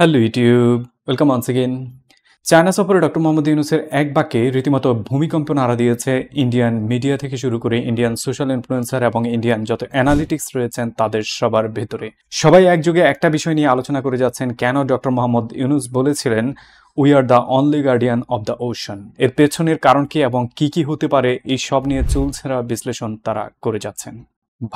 Hello YouTube, welcome once again. China সফরে doctor Mohammad ইউনূসের এক বাক্যে রীতিমতো ভূমিকম্প নাড়া দিয়েছে ইন্ডিয়ান মিডিয়া থেকে শুরু করে ইন্ডিয়ান সোশ্যাল ইনফ্লুয়েন্সার এবং ইন্ডিয়ান যত অ্যানালিটিক্স রয়েছেন তাদের সবার ভেতরে। সবাই একযোগে একটা বিষয় নিয়ে আলোচনা করে যাচ্ছেন, কেন ডক্টর মোহাম্মদ ইউনূস বলেছিলেন we are the only guardian of the ocean. এর পেছনের কারণ কি এবং কি হতে পারে, এই সব নিয়ে চুলছেরা বিশ্লেষণ তারা করে যাচ্ছেন।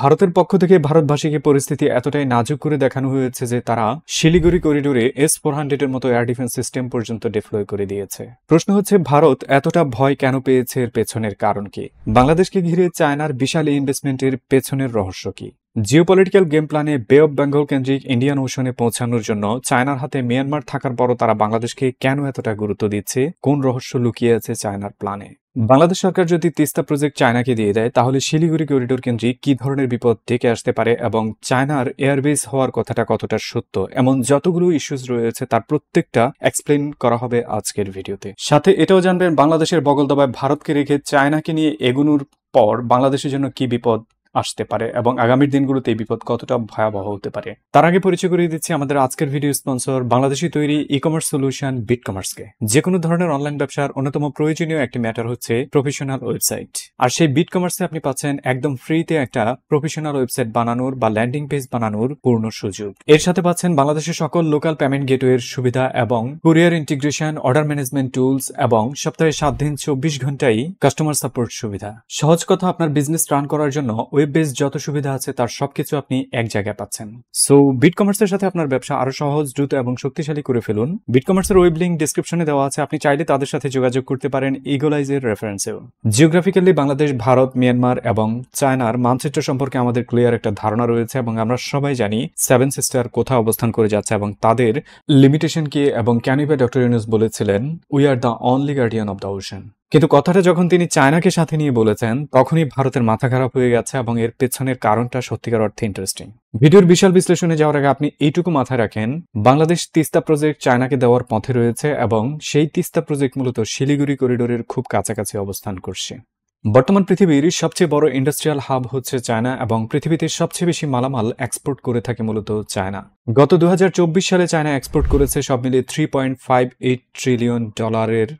ভারতের পক্ষ থেকে ভারতবাসীকে পরিস্থিতি এতটাই নাজুক করে দেখানো হয়েছে যে তারা শিলিগুড়ি করিডোরে S-400 এর মতো এয়ার ডিফেন্স সিস্টেম পর্যন্ত ডিপ্লয় করে দিয়েছে। প্রশ্ন হচ্ছে, ভারত এতটা ভয় কেন পেয়েছে, এর পেছনের কারণ কি? বাংলাদেশকে ঘিরে চায়নার বিশাল ইনভেস্টমেন্টের পেছনের রহস্য কি? জিওপলিটিক্যাল গেম প্ল্যানে বে অব বেঙ্গল কেন্দ্রিক ইন্ডিয়ান ওশনে পৌঁছানোর জন্য চায়নার হাতে মিয়ানমার থাকার পরও তারা বাংলাদেশকে কেন এতটা গুরুত্ব দিচ্ছে? কোন রহস্য লুকিয়ে আছে চায়নার প্ল্যানে? বাংলাদেশ সরকার যদি তিস্তা প্রজেক্ট চায়নাকে দিয়ে দেয়, তাহলে শিলিগুড়ি করিডোর কেন্দ্রিক কি ধরনের বিপদ ডেকে আসতে পারে এবং চায়নার এয়ারবেস হওয়ার কথাটা কতটা সত্য, এমন যতগুলো ইস্যুস রয়েছে তার প্রত্যেকটা এক্সপ্লেন করা হবে আজকের ভিডিওতে। সাথে এটাও জানবেন, বাংলাদেশের বগল দাবায় ভারতকে রেখে চায়নাকে নিয়ে এগোনোর পর বাংলাদেশের জন্য কি বিপদ আসতে পারে এবং আগামীর দিনগুলোতে এই বিপদ কতটা ভয়াবহ হতে পারে। তার আগে পরিচয় করিয়ে দিচ্ছি আমাদের আজকের ভিডিও স্পন্সর, বাংলাদেশি তৈরি ই কমার্স সলিউশন বিটকমার্সকে। যে কোনো ধরনের অনলাইন ব্যবসার অন্যতম প্রয়োজনীয় একটি ম্যাটার হচ্ছে প্রফেশনাল ওয়েবসাইট। আর সেই বিটকমার্সে আপনি পাচ্ছেন একদম ফ্রিতে একটা প্রফেশনাল ওয়েবসাইট বানানোর বা ল্যান্ডিং পেজ বানানোর পূর্ণ সুযোগ। এর সাথে পাচ্ছেন বাংলাদেশের সকল লোকাল পেমেন্ট গেটওয়ের সুবিধা এবং courier integration, order management tools এবং সপ্তাহে 7 দিন 24 ঘন্টাই কাস্টমার সাপোর্ট সুবিধা। সহজ কথা, আপনার বিজনেস রান করার জন্য ওয়েব বেস যত সুবিধা আছে তার সবকিছু আপনি এক জায়গায় পাচ্ছেন। সো বিটকমার্সের সাথে আপনার ব্যবসা আরো সহজ, দ্রুত এবং শক্তিশালী করে ফেলুন। বিটকমার্সের ওয়েব লিংক ডেসক্রিপশনে দেওয়া আছে, আপনি চাইলে তাদের সাথে যোগাযোগ করতে পারেন ইগোলাইজের রেফারেন্সেও। জিওগ্রাফিক্যালি বাংলাদেশ, ভারত, মিয়ানমার এবং চায়নার মানচিত্র সম্পর্কে আমাদের ক্লিয়ার একটা ধারণা রয়েছে এবং আমরা সবাই জানি সেভেন সিস্টার কোথায় অবস্থান করে যাচ্ছে এবং তাদের লিমিটেশন কি এবং কেনই বা ডক্টর ইউনূস বলেছিলেন we are the only guardian of the ocean. কিন্তু কথাটা যখন তিনি চায়নাকে সাথে নিয়ে বলেছেন, তখনই ভারতের মাথা খারাপ হয়ে গেছে এবং এর পেছনের কারণটা সত্যিকার অর্থে ইন্টারেস্টিং। ভিডিওর বিশাল বিশ্লেষণে যাওয়ার আগে আপনি এইটুকু মাথায় রাখেন, বাংলাদেশ তিস্তা প্রজেক্ট চায়নাকে দেওয়ার পথে রয়েছে এবং সেই তিস্তা প্রজেক্ট মূলত শিলিগুড়ি করিডোরের খুব কাছাকাছি অবস্থান করছে। বর্তমান পৃথিবীর সবচেয়ে বড় ইন্ডাস্ট্রিয়াল হাব হচ্ছে চায়না এবং পৃথিবীতে সবচেয়ে বেশি মালামাল এক্সপোর্ট করে থাকে মূলত চায়না। গত 2024 সালে চায়না এক্সপোর্ট করেছে সব মিলিয়ে $3.58 ট্রিলিয়ন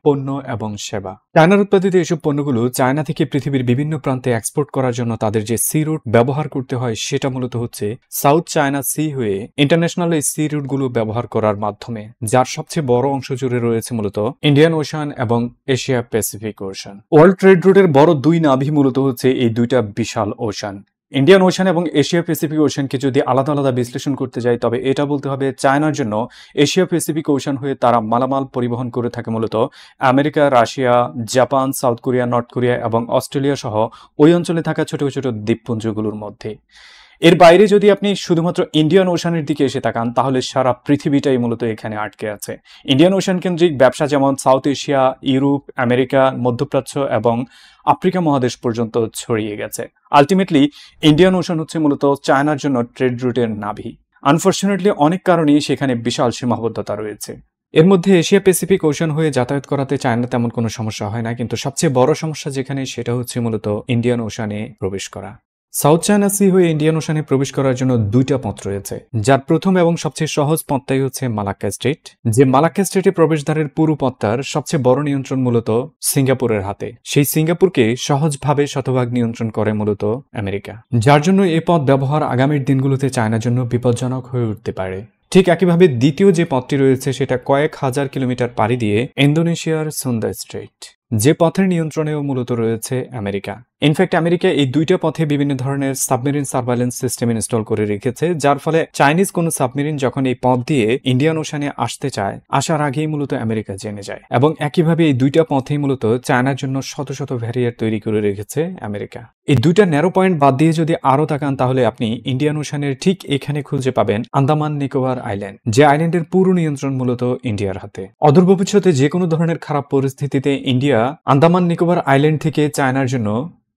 পণ্য এবং সেবা। চায়নার উৎপাদিত এসব পণ্যগুলো চায়না থেকে পৃথিবীর বিভিন্ন প্রান্তে এক্সপোর্ট করার জন্য তাদের যে সি রুট ব্যবহার করতে হয় সেটা মূলত হচ্ছে সাউথ চায়না সি হয়ে ইন্টারন্যাশনাল এই সি রুটগুলো ব্যবহার করার মাধ্যমে, যার সবচেয়ে বড় অংশ জুড়ে রয়েছে মূলত ইন্ডিয়ান ওশান এবং Asia Pacific ocean. World trade রুটের বড় দুই নাভি মূলত হচ্ছে এই দুইটা বিশাল ওশান। ইন্ডিয়ান ওশান এবং এশিয়া প্যাসিফিক ওশানকে যদি আলাদা আলাদা বিশ্লেষণ করতে যাই, তবে এটা বলতে হবে চায়নার জন্য এশিয়া প্যাসিফিক ওশান হয়ে তারা মালামাল পরিবহন করে থাকে মূলত America, Russia, Japan, south Korea, north Korea এবং অস্ট্রেলিয়া সহ ওই অঞ্চলে থাকা ছোট ছোট দ্বীপপুঞ্জগুলোর মধ্যে। এর বাইরে যদি আপনি শুধুমাত্র ইন্ডিয়ান ওশানের দিকে এসে তাকান, তাহলে সারা পৃথিবীটাই মূলত এখানে আটকে আছে। ইন্ডিয়ান ওশান কেন্দ্রিক ব্যবসা যেমন সাউথ এশিয়া, ইউরোপ, আমেরিকা, মধ্যপ্রাচ্য এবং আফ্রিকা মহাদেশ পর্যন্ত ছড়িয়ে গেছে। আলটিমেটলি ইন্ডিয়ান ওশান হচ্ছে মূলত চায়নার জন্য ট্রেড রুটের নাভি। আনফর্চুনেটলি অনেক কারণেই সেখানে বিশাল সীমাবদ্ধতা রয়েছে। এর মধ্যে এশিয়া প্যাসিফিক ওশান হয়ে যাতায়াত করাতে চায়না তেমন কোনো সমস্যা হয় না, কিন্তু সবচেয়ে বড় সমস্যা যেখানে সেটা হচ্ছে মূলত ইন্ডিয়ান ওশানে প্রবেশ করা। সাউথ চায়না সি হয়ে ইন্ডিয়ান ওশানে প্রবেশ করার জন্য দুইটা পথ রয়েছে, যার প্রথম এবং সবচেয়ে সহজ পথটাই হচ্ছে মালাক্কা স্ট্রেট। যে মালাক্কা স্ট্রেটে প্রবেশদ্বারের পুরো পথটার সবচেয়ে বড় নিয়ন্ত্রণ মূলত সিঙ্গাপুরের হাতে। সেই সিঙ্গাপুরকে সহজভাবে শতভাগ নিয়ন্ত্রণ করে মূলত আমেরিকা, যার জন্য এই পথ ব্যবহার আগামীর দিনগুলোতে চায়নার জন্য বিপজ্জনক হয়ে উঠতে পারে। ঠিক একইভাবে দ্বিতীয় যে পথটি রয়েছে সেটা কয়েক হাজার কিলোমিটার পাড়ি দিয়ে ইন্দোনেশিয়ার সুন্দা স্ট্রেট, যে পথের নিয়ন্ত্রণেও মূলত রয়েছে আমেরিকা। ইনফ্যাক্ট আমেরিকা এই দুইটা পথে বিভিন্ন ধরনের সাবমেরিন সার্ভাইলেন্স সিস্টেম ইনস্টল করে রেখেছে, যার ফলে চাইনিজ কোনো সাবমেরিন যখন এই পথ দিয়ে ইন্ডিয়ান ওশানে আসতে চায়, আসার আগেই মূলত আমেরিকা জেনে যায়। এবং একইভাবে এই দুইটা পথেই মূলত চায়নার জন্য শত শত ভ্যারিয়ার তৈরি করে রেখেছে আমেরিকা। এই দুইটা ন্যারো পয়েন্ট বাদ দিয়ে যদি আরো তাকান, তাহলে আপনি ইন্ডিয়ান ওশানের ঠিক এখানে খুঁজে পাবেন আন্দামান নিকোবর আইল্যান্ড, যে আইল্যান্ডের পুরো নিয়ন্ত্রণ মূলত ইন্ডিয়ার হাতে। অদূর ভবিষ্যতে যে কোনো ধরনের খারাপ পরিস্থিতিতে ইন্ডিয়া আন্দামান নিকোবর আইল্যান্ড থেকে চায়নার জন্য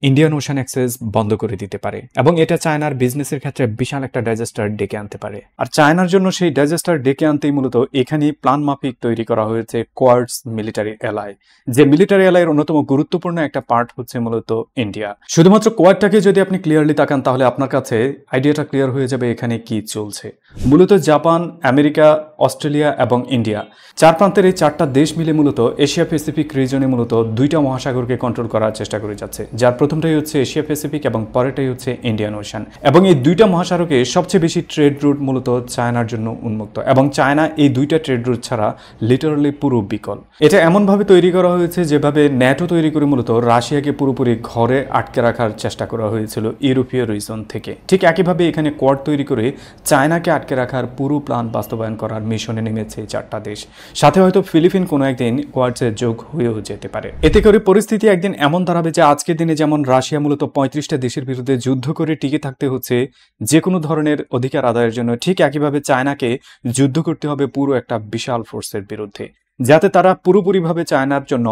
ইন্ডিয়ান ওশান অ্যাক্সেস বন্ধ করে দিতে পারে এবং এটা চায়নার বিজনেসের ক্ষেত্রে বিশাল একটা ডিজাস্টার ডেকে আনতে পারে। আর চায়নার জন্য সেই ডিজাস্টার ডেকে আনতেই মূলত এখানে প্ল্যান মাফিক তৈরি করা হয়েছে কোয়াডস মিলিটারি এলাই, যে মিলিটারি এলাইয়ের অন্যতম গুরুত্বপূর্ণ একটা পার্ট হচ্ছে মূলত ইন্ডিয়া। শুধুমাত্র কোয়াডটাকে যদি আপনি ক্লিয়ারলি তাকান, তাহলে আপনার কাছে আইডিয়াটা ক্লিয়ার হয়ে যাবে এখানে কি চলছে। মূলত জাপান, আমেরিকা, অস্ট্রেলিয়া এবং ইন্ডিয়া, চার প্রান্তের এই চারটা দেশ মিলে মূলত এশিয়া প্যাসিফিক রিজনে মূলত দুইটা মহাসাগরকে কন্ট্রোল করার চেষ্টা করে যাচ্ছে, যার প্রথমটাই হচ্ছে এশিয়া প্যাসিফিক এবং পরেরটাই হচ্ছে ইন্ডিয়ান ওশান। এবং এই দুইটা মহাসাগরে সবচেয়ে বেশি ট্রেড রুট মূলত চায়নার জন্য উন্মুক্ত, এবং চায়না এই দুইটা ট্রেড রুট ছাড়া লিটারালি পুরো বিকল। এটা এমনভাবে তৈরি করা হয়েছে যেভাবে ন্যাটো তৈরি করে মূলত রাশিয়াকে পুরোপুরি ঘরে আটকে রাখার চেষ্টা করা হয়েছিল ইউরোপীয় রিজন থেকে। ঠিক একইভাবে এখানে কোয়াড তৈরি করে চায়নাকে আটকে রাখার পুরো প্ল্যান বাস্তবায়ন করার মিশনে নেমেছে এই চারটা দেশ। সাথে হয়তো ফিলিপিন কোনো একদিন কোয়াডসে যোগ হয়েও যেতে পারে। এতে করে পরিস্থিতি একদিন এমন দাঁড়াবে যে আজকের দিনে যেমন রাশিয়া মূলত 35টা দেশের বিরুদ্ধে যুদ্ধ করে টিকে থাকতে হচ্ছে যে কোনো ধরনের অধিকার আদায়ের জন্য, ঠিক একইভাবে চায়নাকে যুদ্ধ করতে হবে পুরো একটা বিশাল ফোর্সের বিরুদ্ধে, যাতে তারা পুরোপুরিভাবে চায়নার জন্য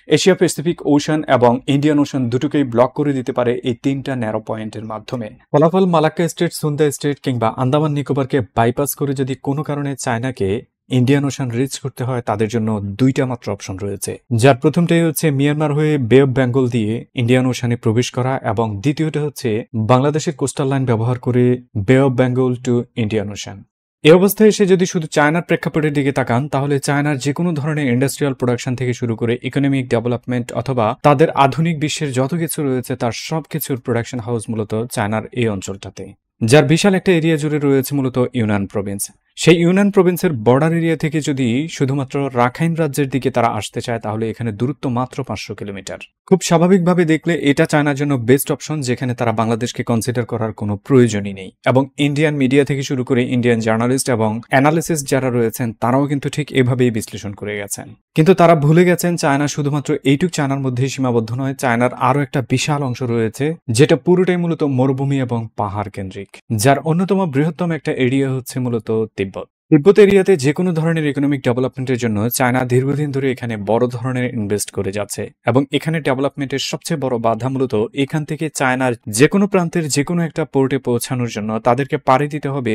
এশিয়া প্যাসিফিক ওশান এবং ইন্ডিয়ান ওশান দুটোকেই ব্লক করে দিতে পারে এই তিনটা ন্যারো পয়েন্টের মাধ্যমে। ফলাফল মালাক্কা স্টেট, সুন্দা স্টেট কিংবা আন্দামান নিকোবরকে বাইপাস করে যদি কোনো কারণে চায়নাকে ইন্ডিয়ান ওশান রিচ করতে হয়, তাদের জন্য দুইটা মাত্র অপশন রয়েছে, যার প্রথমটাই হচ্ছে মিয়ানমার হয়ে বে অফ বেঙ্গল দিয়ে ইন্ডিয়ান ওশানে প্রবেশ করা, এবং দ্বিতীয়টা হচ্ছে বাংলাদেশের কোস্টাল লাইন ব্যবহার করে Bay of Bengal to Indian Ocean. এই অবস্থায় এসে যদি শুধু চায়নার প্রেক্ষাপটের দিকে তাকান, তাহলে চায়নার যে কোনো ধরনের ইন্ডাস্ট্রিয়াল প্রোডাকশন থেকে শুরু করে ইকোনমিক ডেভেলপমেন্ট অথবা তাদের আধুনিক বিশ্বের যত কিছু রয়েছে তার সব কিছুর প্রোডাকশন হাউস মূলত চায়নার এই অঞ্চলটাতে, যার বিশাল একটা এরিয়া জুড়ে রয়েছে মূলত ইউনান প্রভিন্স। সেই ইউনান প্রভিন্সের বর্ডার এরিয়া থেকে যদি শুধুমাত্র রাখাইন রাজ্যের দিকে তারা আসতে চায়, তাহলে এখানে দূরত্ব মাত্র 500 কিলোমিটার। খুব স্বাভাবিকভাবে দেখলে এটা চায়নার জন্য বেস্ট অপশন, যেখানে তারা বাংলাদেশকে কনসিডার করার কোনো প্রয়োজনই নেই। এবং ইন্ডিয়ান মিডিয়া থেকে শুরু করে ইন্ডিয়ান জার্নালিস্ট এবং অ্যানালিসিস যারা রয়েছেন তারাও কিন্তু ঠিক এভাবেই বিশ্লেষণ করে গেছেন। কিন্তু তারা ভুলে গেছেন চায়না শুধুমাত্র এইটুক চায়নার মধ্যেই সীমাবদ্ধ নয়, চায়নার আরও একটা বিশাল অংশ রয়েছে যেটা পুরোটাই মূলত মরুভূমি এবং পাহাড় কেন্দ্রিক, যার অন্যতম বৃহত্তম একটা এরিয়া হচ্ছে মূলত তিব্বত। তিব্বত এরিয়াতে যে কোনো ধরনের ইকোনমিক ডেভেলপমেন্টের জন্য চায়না দীর্ঘদিন ধরে এখানে বড় ধরনের ইনভেস্ট করে যাচ্ছে, এবং এখানে ডেভেলপমেন্টের সবচেয়ে বড় বাধা মূলত এখান থেকে চায়নার যে কোনো প্রান্তের যে কোনো একটা পোর্টে পৌঁছানোর জন্য তাদেরকে পাড়ি দিতে হবে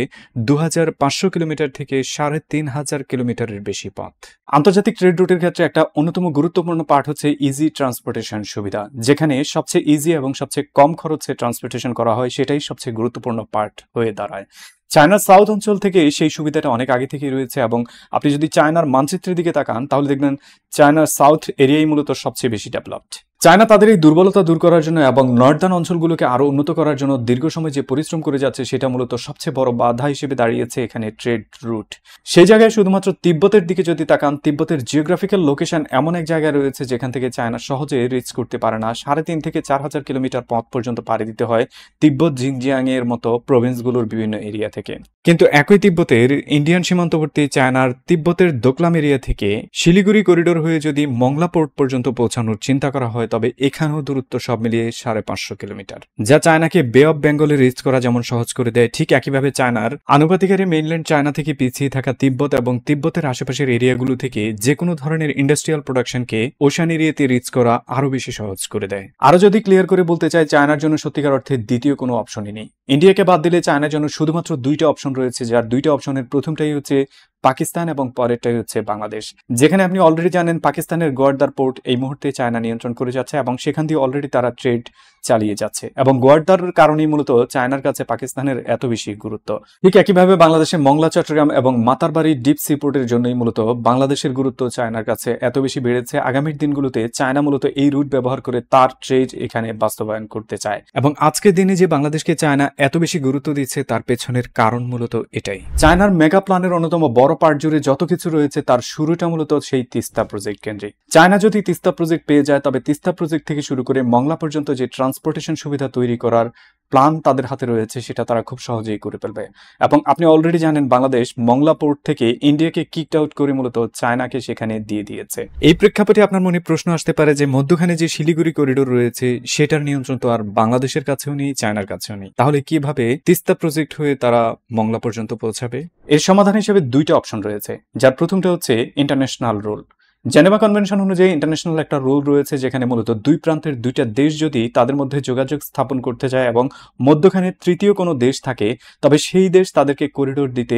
2500 কিলোমিটার থেকে 3500 কিলোমিটারের বেশি পথ। আন্তর্জাতিক ট্রেড রুটের ক্ষেত্রে একটা অন্যতম গুরুত্বপূর্ণ পার্ট হচ্ছে ইজি ট্রান্সপোর্টেশন সুবিধা, যেখানে সবচেয়ে ইজি এবং সবচেয়ে কম খরচে ট্রান্সপোর্টেশন করা হয়, সেটাই সবচেয়ে গুরুত্বপূর্ণ পার্ট হয়ে দাঁড়ায়। চায়নার সাউথ অঞ্চল থেকে সেই সুবিধাটা অনেক আগে থেকেই রয়েছে, এবং আপনি যদি চায়নার মানচিত্রের দিকে তাকান তাহলে দেখবেন চায়নার সাউথ এরিয়াই মূলত সবচেয়ে বেশি ডেভেলপড। চায়না তাদের এই দুর্বলতা দূর করার জন্য এবং নর্দার্ন অঞ্চলগুলোকে আরও উন্নত করার জন্য দীর্ঘ সময় যে পরিশ্রম করে যাচ্ছে, সেটা মূলত সবচেয়ে বড় বাধা হিসেবে দাঁড়িয়েছে এখানে ট্রেড রুট। সেই জায়গায় শুধুমাত্র তিব্বতের দিকে যদি তাকান, তিব্বতের জিওগ্রাফিক্যাল লোকেশন এমন এক জায়গায় রয়েছে যেখান থেকে চায়না সহজে রিচ করতে পারে না। 3.5 থেকে 4000 কিলোমিটার পথ পর্যন্ত পাড়ি দিতে হয় তিব্বত, জিনজিয়াং এর মতো প্রভিন্সগুলোর বিভিন্ন এরিয়া থেকে। কিন্তু একই তিব্বতের ইন্ডিয়ান সীমান্তবর্তী চায়নার তিব্বতের দোকলাম এরিয়া থেকে শিলিগুড়ি করিডোর হয়ে যদি মংলা পোর্ট পর্যন্ত পৌঁছানোর চিন্তা করা হয়, তবে এখানেও দূরত্ব সব মিলিয়ে 550 কিলোমিটার, যা চায়নাকে বে অফ বেঙ্গলে রিচ করা যেমন সহজ করে দেয়, ঠিক একইভাবে চায়নার আনুপাতিকারে মেইনল্যান্ড চায়না থেকে পিছিয়ে থাকা তিব্বত এবং তিব্বতের আশেপাশের এরিয়াগুলো থেকে যে কোনো ধরনের ইন্ডাস্ট্রিয়াল প্রোডাকশনকে ওশান এরিয়াতে রিচ করা আরো বেশি সহজ করে দেয়। আরো যদি ক্লিয়ার করে বলতে চাই, চায়নার জন্য সত্যিকার অর্থে দ্বিতীয় কোনো অপশনই নেই। ইন্ডিয়াকে বাদ দিলে চায়নার জন্য শুধুমাত্র দুইটা অপশন রয়েছে, যার দুইটা অপশনের প্রথমটাই হচ্ছে পাকিস্তান এবং পরেরটাই হচ্ছে বাংলাদেশ, যেখানে আপনি অলরেডি জানেন পাকিস্তানের গোয়ার্দার পোর্ট এই মুহূর্তে চায়না নিয়ন্ত্রণ করে যাচ্ছে, এবং সেখান দিয়ে অলরেডি তারা ট্রেড চালিয়ে যাচ্ছে, এবং গোয়ার্দার কারণেই মূলত চায়নার কাছে পাকিস্তানের এত বেশি গুরুত্ব। ঠিক একইভাবে বাংলাদেশে মংলা, চট্টগ্রাম এবং মাতারবাড়ি ডিপ সি পোর্টের জন্যই মূলত বাংলাদেশের গুরুত্ব চায়নার কাছে এত বেশি বেড়েছে। আগামীর দিনগুলোতে চায়না মূলত এই রুট ব্যবহার করে তার ট্রেড এখানে বাস্তবায়ন করতে চায়, এবং আজকের দিনে যে বাংলাদেশকে চায়না এত বেশি গুরুত্ব দিচ্ছে তার পেছনের কারণ মূলত এটাই। চায়নার মেগা প্ল্যানের অন্যতম বড় পার্ট জুড়ে যত কিছু রয়েছে তার শুরুটা মূলত সেই তিস্তা প্রজেক্ট কেন্দ্রিক। চায়না যদি তিস্তা প্রজেক্ট পেয়ে যায়, তবে তিস্তা প্রজেক্ট থেকে শুরু করে মংলা পর্যন্ত যে ট্রান্সপোর্টেশন সুবিধা তৈরি করার প্ল্যান তাদের হাতে রয়েছে, সেটা তারা খুব সহজেই করে ফেলবে। এবং আপনি অলরেডি জানেন বাংলাদেশ মংলা পোর্ট থেকে ইন্ডিয়াকে কিকড আউট করে মূলত চায়নাকে সেখানে দিয়ে দিয়েছে। এই প্রেক্ষাপটে আপনার মনে প্রশ্ন আসতে পারে যে মধ্যখানে যে শিলিগুড়ি করিডোর রয়েছে সেটার নিয়ন্ত্রণ তো আর বাংলাদেশের কাছেও নেই, চায়নার কাছেও নেই, তাহলে কিভাবে তিস্তা প্রজেক্ট হয়ে তারা মংলা পর্যন্ত পৌঁছাবে? এর সমাধান হিসেবে দুইটা অপশন রয়েছে, যার প্রথমটা হচ্ছে ইন্টারন্যাশনাল রুল। জেনেভা কনভেনশন অনুযায়ী ইন্টারন্যাশনাল একটা রুল রয়েছে, যেখানে মূলত দুই প্রান্তের দুইটা দেশ যদি তাদের মধ্যে যোগাযোগ স্থাপন করতে চায় এবং মধ্যখানে তৃতীয় কোনো দেশ থাকে, তবে সেই দেশ তাদেরকে করিডোর দিতে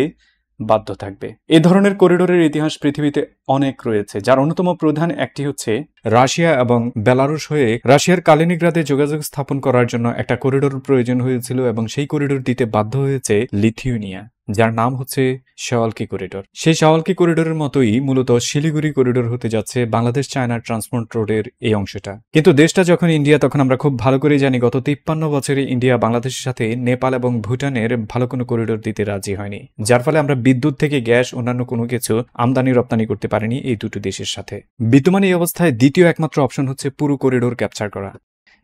বাধ্য থাকবে। এ ধরনের করিডোরের ইতিহাস পৃথিবীতে অনেক রয়েছে, যার অন্যতম প্রধান একটি হচ্ছে রাশিয়া এবং বেলারুশ হয়ে রাশিয়ার কালিনিনগ্রাদে যোগাযোগ স্থাপন করার জন্য একটা করিডোর প্রয়োজন হয়েছিল, এবং সেই করিডোর দিতে বাধ্য হয়েছে লিথুয়ানিয়া, যার নাম হচ্ছে শাওয়ালকি করিডোর। সেই শাওয়ালকি করিডোরের মতোই মূলত শিলিগুড়ি করিডোর হতে যাচ্ছে বাংলাদেশ চায়না ট্রান্সপোর্ট রোডের এই অংশটা। কিন্তু দেশটা যখন ইন্ডিয়া, তখন আমরা খুব ভালো করেই জানি গত 53 বছরে ইন্ডিয়া বাংলাদেশের সাথে নেপাল এবং ভুটানের ভালো কোনো করিডোর দিতে রাজি হয়নি, যার ফলে আমরা বিদ্যুৎ থেকে গ্যাস অন্যান্য কোনো কিছু আমদানি রপ্তানি করতে পারিনি এই দুটো দেশের সাথে। বিদ্যমান এই অবস্থায় দ্বিতীয় একমাত্র অপশন হচ্ছে পুরো করিডোর ক্যাপচার করা।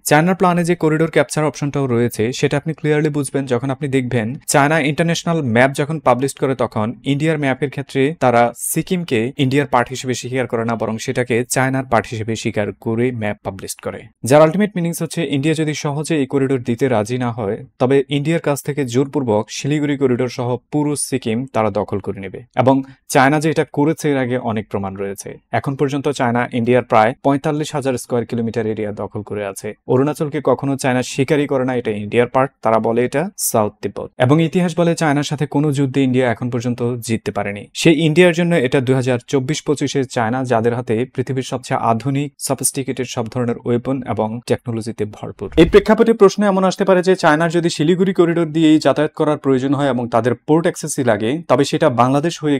চায়নার প্ল্যানে যে করিডোর ক্যাপচার অপশনটাও রয়েছে সেটা আপনি ক্লিয়ারলি বুঝবেন যখন আপনি দেখবেন চায়না ইন্টারন্যাশনাল ম্যাপ যখন পাবলিশ করে তখন ইন্ডিয়ার ম্যাপের ক্ষেত্রে তারা সিকিমকে ইন্ডিয়ার পার্ট হিসেবে স্বীকার করে না, বরং সেটাকে চায়নার পার্ট হিসেবে স্বীকার করে ম্যাপ পাবলিশ করে। যার আলটিমেট মিনিংস হচ্ছে ইন্ডিয়া যদি সহজে এই করিডোর দিতে রাজি না হয় তবে ইন্ডিয়ার কাছ থেকে জোরপূর্বক শিলিগুড়ি করিডোর সহ পুরো সিকিম তারা দখল করে নেবে। এবং চায়না যে এটা করেছে এর আগে অনেক প্রমাণ রয়েছে। এখন পর্যন্ত চায়না ইন্ডিয়ার প্রায় 45,000 স্কোয়ার কিলোমিটার এরিয়া দখল করে আছে। অরুণাচলকে কখনো চায়না স্বীকারই করে না এটা ইন্ডিয়ার পার্ট, তারা বলে এটা সাউথ তিব্বত। এবং ইতিহাস বলে চায়নার সাথে কোনো যুদ্ধে ইন্ডিয়া এখন পর্যন্ত জিততে পারেনি। সেই ইন্ডিয়ার জন্য এটা 2024-25-এর চায়না, যাদের হাতে পৃথিবীর সবচেয়ে আধুনিক সফিস্টিকেটেড সব ধরনের ওয়েপন এবং টেকনোলজিতে ভরপুর। এই প্রেক্ষাপটে প্রশ্ন এমন আসতে পারে যে চায়নার যদি শিলিগুড়ি করিডোর দিয়েই যাতায়াত করার প্রয়োজন হয় এবং তাদের পোর্ট অ্যাক্সেসই লাগে, তবে সেটা বাংলাদেশ হয়ে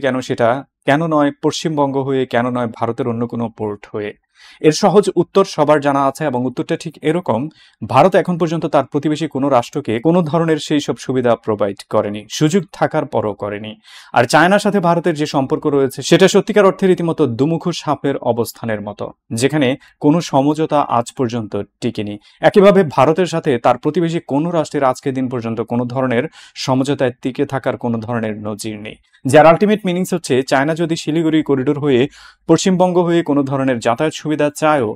কেন নয় পশ্চিমবঙ্গ হয়ে, কেন নয় ভারতের অন্য কোনো পোর্ট হয়ে? এর সহজ উত্তর সবার জানা আছে এবং উত্তরটা ঠিক এরকম। ভারত এখন পর্যন্ত তার প্রতিবেশী কোনো রাষ্ট্রকে কোনো ধরনের সেই সব সুবিধা প্রোভাইড করেনি, সুযোগ থাকার পরও করেনি। আর চায়নার সাথে ভারতের যে সম্পর্ক রয়েছে সেটা সত্যিকার অর্থে রীতিমতো দুমুখো সাপের অবস্থানের মতো, যেখানে কোনো সমঝোতা আজ পর্যন্ত টিকেনি। একইভাবে ভারতের সাথে তার প্রতিবেশী কোনো রাষ্ট্রের আজকের দিন পর্যন্ত কোনো ধরনের সমঝোতায় টিকে থাকার কোনো ধরনের নজির নেই। যার আলটিমেট মিনিংস হচ্ছে চায়না যদি শিলিগুড়ি করিডোর হয়ে পশ্চিমবঙ্গ হয়ে কোনো ধরনের যাতায়াত সুবিধা চায়ও,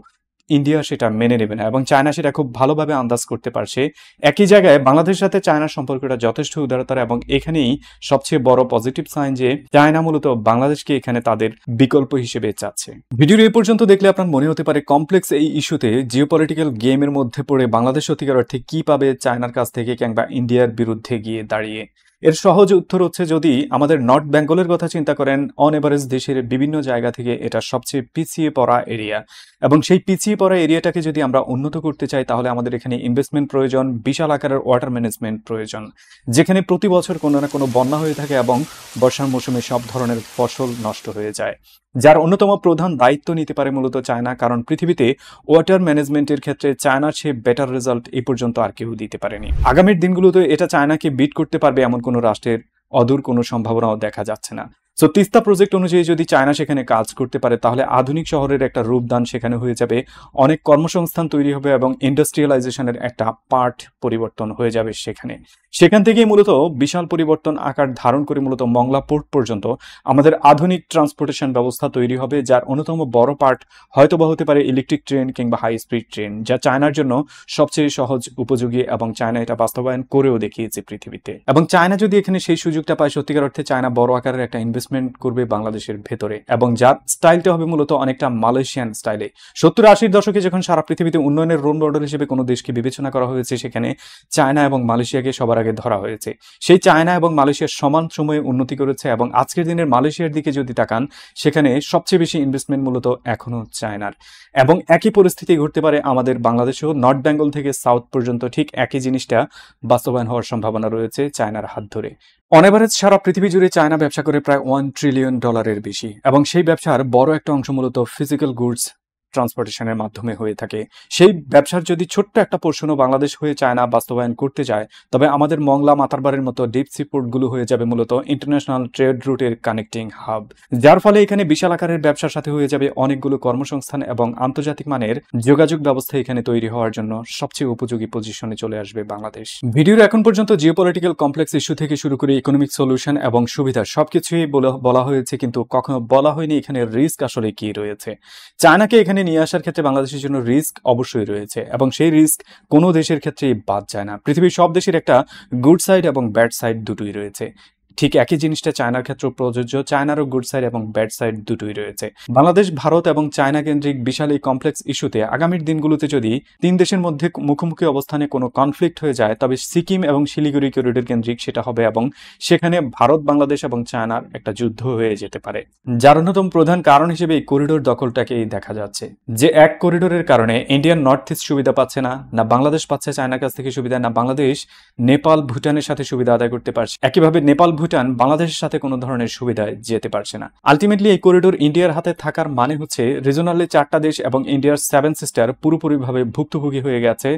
ইন্ডিয়া সেটা মেনে নেবে না এবং চায়না সেটা খুব ভালোভাবে আন্দাজ করতে পারছে। একই জায়গায় বাংলাদেশের সাথে চায়নার সম্পর্কটা যথেষ্ট উদারতার এবং এখানেই সবচেয়ে বড় পজিটিভ সাইন যে চায়না মূলত বাংলাদেশকে এখানে তাদের বিকল্প হিসেবে চাচ্ছে। ভিডিওর এই পর্যন্ত দেখলে আপনার মনে হতে পারে কমপ্লেক্স এই ইস্যুতে জিওপলিটিক্যাল গেমের মধ্যে পড়ে বাংলাদেশ সত্যিকার অর্থে কি পাবে চায়নার কাছ থেকে কিংবা ইন্ডিয়ার বিরুদ্ধে গিয়ে দাঁড়িয়ে। এর সহজ উত্তর হচ্ছে যদি আমাদের নর্থ বেঙ্গলের কথা চিন্তা করেন, অন এভারেজ দেশের বিভিন্ন জায়গা থেকে এটা সবচেয়ে পিছিয়ে পড়া এরিয়া এবং সেই পিছিয়ে পড়া এরিয়াটাকে যদি আমরা উন্নত করতে চাই তাহলে আমাদের এখানে ইনভেস্টমেন্ট প্রয়োজন, বিশাল আকারের ওয়াটার ম্যানেজমেন্ট প্রয়োজন, যেখানে প্রতি বছর কোনো না কোনো বন্যা হয়ে থাকে এবং বর্ষার মৌসুমে সব ধরনের ফসল নষ্ট হয়ে যায়, যার অন্যতম প্রধান দায়িত্ব নিতে পারে মূলত চায়না। কারণ পৃথিবীতে ওয়াটার ম্যানেজমেন্টের ক্ষেত্রে চায়নার চেয়ে বেটার রেজাল্ট এই পর্যন্ত আর কেউ দিতে পারেনি। আগামীর দিনগুলোতে এটা চায়নাকে বিট করতে পারবে এমন কোনো রাষ্ট্রের অদূর কোনো সম্ভাবনাও দেখা যাচ্ছে না। সো তিস্তা প্রজেক্ট অনুযায়ী যদি চায়না সেখানে কাজ করতে পারে তাহলে আধুনিক শহরের একটা রূপদান সেখানে হয়ে যাবে, অনেক কর্মসংস্থান তৈরি হবে এবং ইন্ডাস্ট্রিয়ালাইজেশনের একটা পার্ট পরিবর্তন হয়ে যাবে সেখান থেকেই মূলত বিশাল পরিবর্তন আকার ধারণ করে মূলত মংলা পোর্ট পর্যন্ত আমাদের আধুনিক ট্রান্সপোর্টেশন ব্যবস্থা তৈরি হবে, যার অন্যতম বড় পার্ট হয়তোবা হতে পারে ইলেকট্রিক ট্রেন কিংবা হাই স্পিড ট্রেন, যা চায়নার জন্য সবচেয়ে সহজ উপযোগী এবং চায়না এটা বাস্তবায়ন করেও দেখিয়েছে পৃথিবীতে। এবং চায়না যদি এখানে সেই সুযোগটা পায় সত্যিকার অর্থে চায়না বড় আকারের একটা ইনভেস্টমেন্ট করবে বাংলাদেশের ভেতরে এবং যার স্টাইলটা হবে মূলত অনেকটা মালয়েশিয়ান স্টাইলে। 70-80-র দশকে যখন সারা পৃথিবীতে উন্নয়নের রোল মডেল হিসেবে কোনো দেশকে বিবেচনা করা হয়েছে সেখানে চায়না এবং মালয়েশিয়াকে সবার আগে ধরা হয়েছে। সেই চায়না এবং মালয়েশিয়ার সমান সময়ে উন্নতি করেছে এবং আজকের দিনের মালয়েশিয়ার দিকে যদি তাকান সেখানে সবচেয়ে বেশি ইনভেস্টমেন্ট মূলত এখনো চায়নার। এবং একই পরিস্থিতি ঘটতে পারে আমাদের বাংলাদেশেও, নর্থ বেঙ্গল থেকে সাউথ পর্যন্ত ঠিক একই জিনিসটা বাস্তবায়ন হওয়ার সম্ভাবনা রয়েছে চায়নার হাত ধরে। অন এভারেজ সারা পৃথিবী জুড়ে চায়না ব্যবসা করে প্রায় $1 ট্রিলিয়ন বেশি এবং সেই ব্যবসার বড় একটা অংশ মূলত ফিজিক্যাল গুডস ট্রান্সপোর্টেশনের মাধ্যমে হয়ে থাকে। সেই ব্যবসার যদি ছোট্ট একটা পোর্শনও বাংলাদেশ হয়ে চায়না বাস্তবায়ন করতে যায় তবে আমাদের মংলা মাতারবাড়ির মতো ডিপ সি পোর্টগুলো হয়ে যাবে মূলত ইন্টারন্যাশনাল ট্রেড রুটের কানেক্টিং হাব, যার ফলে এখানে বিশাল আকারের ব্যবসার সাথে হয়ে যাবে অনেকগুলো কর্মসংস্থান এবং আন্তর্জাতিক মানের যোগাযোগ ব্যবস্থা এখানে তৈরি হওয়ার জন্য সবচেয়ে উপযোগী পজিশনে চলে আসবে বাংলাদেশ। ভিডিওর এখন পর্যন্ত জিওপলিটিক্যাল কমপ্লেক্স ইস্যু থেকে শুরু করে ইকোনমিক সলিউশন এবং সুবিধা সবকিছুই বলা হয়েছে, কিন্তু কখনো বলা হয়নি এখানে রিস্ক আসলে কি রয়েছে। চায়নাকে এখানে নিয়ে আসার ক্ষেত্রে বাংলাদেশের জন্য রিস্ক অবশ্যই রয়েছে এবং সেই রিস্ক কোনো দেশের ক্ষেত্রেই বাদ যায় না। পৃথিবীর সব দেশের একটা গুড সাইড এবং ব্যাড সাইড দুটোই রয়েছে। ঠিক একই জিনিসটা চায়নার ক্ষেত্রে প্রযোজ্য, চায়নারও গুড সাইড এবং ব্যাড সাইড দুটোই রয়েছে। বাংলাদেশ, ভারত এবং চায়না কেন্দ্রিক বিশাল এই কমপ্লেক্স ইস্যুতে আগামীর দিনগুলোতে যদি তিন দেশের মধ্যে মুখোমুখি অবস্থানে কোনো কনফ্লিক্ট হয়ে যায় তবে সিকিম এবং শিলিগুড়ি করিডোর কেন্দ্রিক সেটা হবে এবং সেখানে ভারত, বাংলাদেশ এবং চায়নার একটা যুদ্ধ হয়ে যেতে পারে, যার অন্যতম প্রধান কারণ হিসেবে এই করিডোর দখলটাকেই দেখা যাচ্ছে। যে এক করিডোরের কারণে ইন্ডিয়ান নর্থ ইস্ট সুবিধা পাচ্ছে না, না বাংলাদেশ পাচ্ছে চায়নার কাছ থেকে সুবিধা, না বাংলাদেশ নেপাল ভুটানের সাথে সুবিধা আদায় করতে পারছে। একইভাবে নেপাল ভুটান বাংলাদেশের সাথে কোনো ধরনের সুবিধায় যেতে পারছে না। আলটিমেটলি এই করিডোর ইন্ডিয়ার হাতে থাকার মানে হচ্ছে রিজনালি 4টা দেশ এবং ইন্ডিয়ার 7 সিস্টার পুরোপুরিভাবে ভুক্তভোগী হয়ে গেছে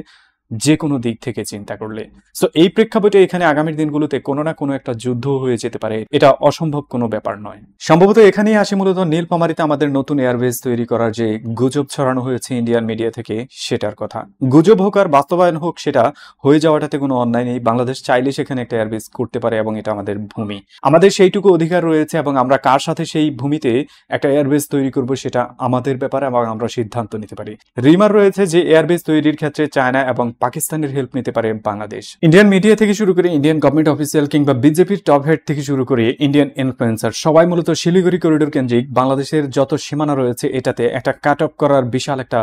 যে কোনো দিক থেকে চিন্তা করলে। সো এই প্রেক্ষাপটে এখানে আগামীর দিনগুলোতে কোনো না কোনো একটা যুদ্ধ হয়ে যেতে পারে, এটা অসম্ভব কোনো ব্যাপার নয়। সম্ভবত এখানেই আসে মূলত নীলফামারীতে আমাদের নতুন এয়ারবেস তৈরি করার যে গুজব ছড়ানো হয়েছে ইন্ডিয়ান মিডিয়া থেকে, সেটার কথা। গুজব হোক আর বাস্তবায়ন হোক, সেটা হয়ে যাওয়াটাতে কোনো অন্যায় নেই। বাংলাদেশ চাইলে সেখানে একটা এয়ারবেস করতে পারে এবং এটা আমাদের ভূমি, আমাদের সেইটুকু অধিকার রয়েছে এবং আমরা কার সাথে সেই ভূমিতে একটা এয়ারবেস তৈরি করব সেটা আমাদের ব্যাপারে এবং আমরা সিদ্ধান্ত নিতে পারি। রিমার রয়েছে যে এয়ারবেস তৈরির ক্ষেত্রে চায়না এবং পাকিস্তানের হেল্প নিতে পারে বাংলাদেশ। ইন্ডিয়ান মিডিয়া থেকে শুরু করে ইন্ডিয়ান গভর্নমেন্ট অফিসিয়াল কিংবা বিজেপির টপ হেড থেকে শুরু করে ইন্ডিয়ান ইনফ্লুয়েন্সার সবাই মূলত শিলিগুড়ি করিডোর কেন্দ্রিক বাংলাদেশের যত সীমানা রয়েছে এটাতে একটা কাট অফ করার বিশাল একটা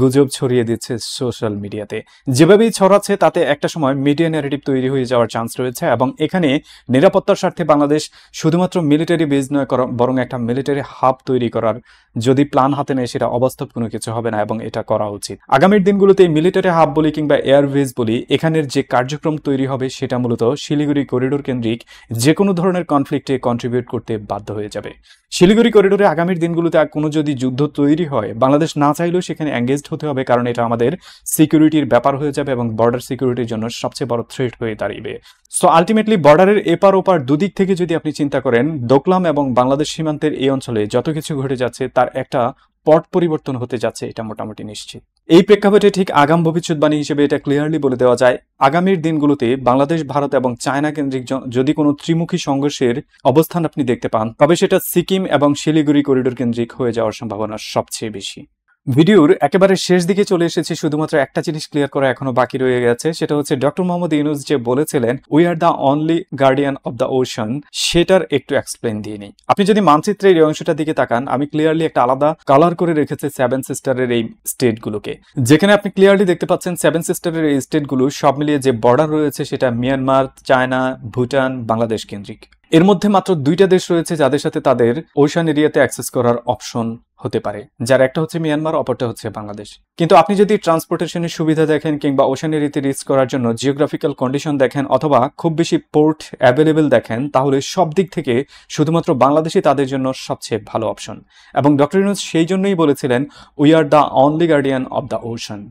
গুজব ছড়িয়ে দিচ্ছে সোশ্যাল মিডিয়াতে। যেভাবেই ছড়াচ্ছে তাতে একটা সময় মিডিয়া ন্যারেটিভ তৈরি হয়ে যাওয়ার চান্স রয়েছে এবং এখানে নিরাপত্তার স্বার্থে বাংলাদেশ শুধুমাত্র মিলিটারি বেজ নয় বরং একটা মিলিটারি হাব তৈরি করার যদি প্ল্যান হাতে নেয় সেটা অবাস্তব কোনো কিছু হবে না এবং এটা করা উচিত। আগামীর দিনগুলোতে মিলিটারি হাব বলি কিংবা এয়ারবেজ বলি, এখানের যে কার্যক্রম তৈরি হবে সেটা মূলত শিলিগুড়ি করিডোর কেন্দ্রিক যে কোনো ধরনের কনফ্লিক্টে কন্ট্রিবিউট করতে বাধ্য হয়ে যাবে। শিলিগুড়ি করিডোরে আগামীর দিনগুলোতে কোনো যদি যুদ্ধ তৈরি হয়, বাংলাদেশ না চাইলেও সেখানে এঙ্গেজড হতে হবে, কারণ এটা আমাদের সিকিউরিটির ব্যাপার হয়ে যাবে এবং বর্ডার সিকিউরিটির জন্য সবচেয়ে বড় থ্রেট হয়ে দাঁড়িয়ে। সো আলটিমেটলি বর্ডারের এপার ওপার দুদিক থেকে যদি আপনি চিন্তা করেন, দোকলাম এবং বাংলাদেশ সীমান্তের এই অঞ্চলে যত কিছু ঘটে যাচ্ছে তার একটা পট পরিবর্তন হতে যাচ্ছে, এটা মোটামুটি নিশ্চিত। এই প্রেক্ষাপটে ঠিক আগাম ভবিষ্যৎবাণী হিসেবে এটা ক্লিয়ারলি বলে দেওয়া যায়, আগামীর দিনগুলোতে বাংলাদেশ, ভারত এবং চায়না কেন্দ্রিক যদি কোনো ত্রিমুখী সংঘর্ষের অবস্থান আপনি দেখতে পান, তবে সেটা সিকিম এবং শিলিগুড়ি করিডোর কেন্দ্রিক হয়ে যাওয়ার সম্ভাবনা সবচেয়ে বেশি। ভিডিওর একেবারে শেষ দিকে চলে এসেছি, শুধুমাত্র একটা জিনিস ক্লিয়ার করা এখনো বাকি রয়ে গেছে, সেটা হচ্ছে ডক্টর মোহাম্মদ ইউনূস যে বলেছিলেন we are the only guardian of the ocean, সেটার একটু এক্সপ্লেন দিয়ে নিই। আপনি যদি মানচিত্রের এই অংশটার দিকে তাকান, আমি ক্লিয়ারলি একটা আলাদা কালার করে রেখেছি 7 সিস্টারের এই স্টেটগুলোকে, যেখানে আপনি ক্লিয়ারলি দেখতে পাচ্ছেন 7 সিস্টারের এই স্টেটগুলো সব মিলিয়ে যে বর্ডার রয়েছে সেটা মিয়ানমার, চায়না, ভুটান, বাংলাদেশ কেন্দ্রিক। এর মধ্যে মাত্র 2টা দেশ রয়েছে যাদের সাথে তাদের ওশান এরিয়াতে অ্যাক্সেস করার অপশন হতে পারে, যার একটা হচ্ছে মিয়ানমার, অপরটা হচ্ছে বাংলাদেশ। কিন্তু আপনি যদি ট্রান্সপোর্টেশনের সুবিধা দেখেন কিংবা ওশান এরিয়াতে রিচ করার জন্য জিওগ্রাফিক্যাল কন্ডিশন দেখেন অথবা খুব বেশি পোর্ট অ্যাভেলেবেল দেখেন, তাহলে সব দিক থেকে শুধুমাত্র বাংলাদেশই তাদের জন্য সবচেয়ে ভালো অপশন। এবং ডক্টর ইউনূস সেই জন্যই বলেছিলেন we are the only guardian of the ocean.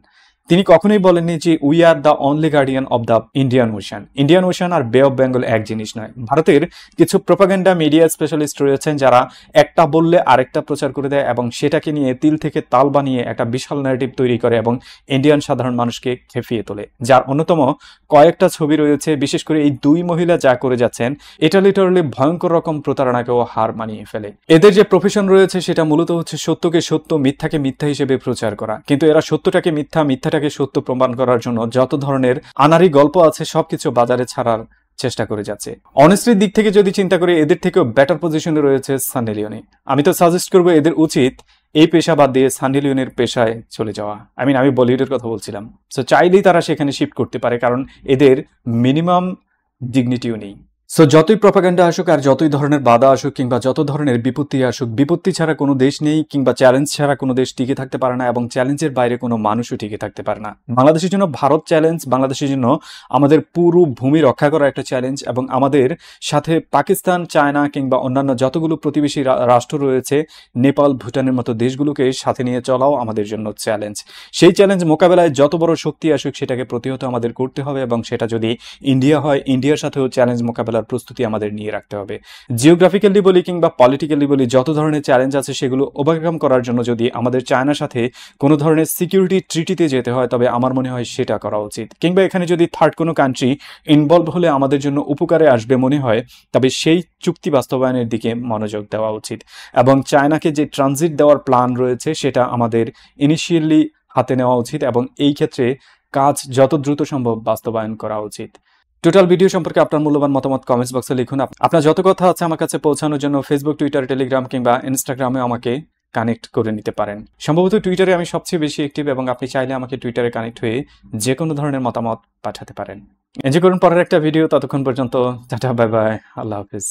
তিনি কখনোই বলেননি যে we are the only guardian of the Indian Ocean. Indian Ocean আর বে অফ বেঙ্গল এক জিনিস নয়। ভারতের কিছু প্রোপাগান্ডা মিডিয়া স্পেশালিস্ট রয়েছেন যারা একটা বললে আরেকটা প্রচার করে দেয় এবং সেটাকে নিয়ে তিল থেকে তাল বানিয়ে একটা বিশাল ন্যারেটিভ তৈরি করে এবং ইন্ডিয়ান সাধারণ মানুষকে খেপিয়ে তোলে, যার অন্যতম কয়েকটা ছবি রয়েছে। বিশেষ করে এই 2 মহিলা যা করে যাচ্ছেন, এটা লিটারালি ভয়ঙ্কর রকম প্রতারণাকেও হার মানিয়ে ফেলে। এদের যে প্রফেশন রয়েছে সেটা মূলত হচ্ছে সত্যকে সত্য, মিথ্যাকে মিথ্যা হিসেবে প্রচার করা, কিন্তু এরা সত্যটাকে মিথ্যা, মিথ্যাটাকে সত্য প্রমাণ করার জন্য যত ধরনের আনারি গল্প আছে সবকিছু বাজারে ছাড়ার চেষ্টা করে যাচ্ছে। অনেস্টির দিক থেকে যদি চিন্তা করি, এদের থেকেও বেটার পজিশনে রয়েছে সানি লিওনি। আমি তো সাজেস্ট করবো এদের উচিত এই পেশা বাদ দিয়ে সানি লিওনের পেশায় চলে যাওয়া। আমি বলিউডের কথা বলছিলাম। সো চাইলেই তারা সেখানে শিফট করতে পারে, কারণ এদের মিনিমাম ডিগনিটিও নেই। সো যতই প্রপাগান্ডা আসুক আর যতই ধরনের বাধা আসুক কিংবা যত ধরনের বিপত্তি আসুক, বিপত্তি ছাড়া কোনো দেশ নেই কিংবা চ্যালেঞ্জ ছাড়া কোনো দেশ টিকে থাকতে পারে না এবং চ্যালেঞ্জের বাইরে কোনো মানুষও টিকে থাকতে পারে না। বাংলাদেশের জন্য ভারত চ্যালেঞ্জ, বাংলাদেশের জন্য আমাদের পুরো ভূমি রক্ষা করা একটা চ্যালেঞ্জ এবং আমাদের সাথে পাকিস্তান, চায়না কিংবা অন্যান্য যতগুলো প্রতিবেশী রাষ্ট্র রয়েছে, নেপাল, ভুটানের মতো দেশগুলোকে সাথে নিয়ে চলাও আমাদের জন্য চ্যালেঞ্জ। সেই চ্যালেঞ্জ মোকাবেলায় যত বড় শক্তি আসুক সেটাকে প্রতিহত আমাদের করতে হবে এবং সেটা যদি ইন্ডিয়া হয়, ইন্ডিয়ার সাথেও চ্যালেঞ্জ মোকাবেলা প্রস্তুতি আমাদের নিয়ে রাখতে হবে। জিওগ্রাফিক্যালি বলি কিংবা পলিটিক্যালি বলি, যত ধরনের চ্যালেঞ্জ আছে সেগুলো ওভারকাম করার জন্য যদি আমাদের চায়নার সাথে কোনো ধরনের সিকিউরিটি ট্রিটিতে যেতে হয়, তবে আমার মনে হয় সেটা করা উচিত। কিংবা এখানে যদি থার্ড কোনো কান্ট্রি ইনভলভ হলে আমাদের জন্য উপকারে আসবে মনে হয়, তবে সেই চুক্তি বাস্তবায়নের দিকে মনোযোগ দেওয়া উচিত। এবং চায়নাকে যে ট্রানজিট দেওয়ার প্ল্যান রয়েছে সেটা আমাদের ইনিশিয়ালি হাতে নেওয়া উচিত এবং এই ক্ষেত্রে কাজ যত দ্রুত সম্ভব বাস্তবায়ন করা উচিত। টোটাল ভিডিও সম্পর্কে আপনার মূল্যবান মতামত কমেন্টস বক্সে লিখুন। আপনার যত কথা আছে আমার কাছে পৌঁছানোর জন্য ফেসবুক, টুইটার, টেলিগ্রাম কিংবা ইনস্টাগ্রামে আমাকে কানেক্ট করে নিতে পারেন। সম্ভবত টুইটারে আমি সবচেয়ে বেশি অ্যাক্টিভ এবং আপনি চাইলে আমাকে টুইটারে কানেক্ট হয়ে যে কোনো ধরনের মতামত পাঠাতে পারেন। এনজয় করুন পরের একটা ভিডিও। ততক্ষণ পর্যন্ত টাটা, বাই বাই, আল্লাহ হাফিজ।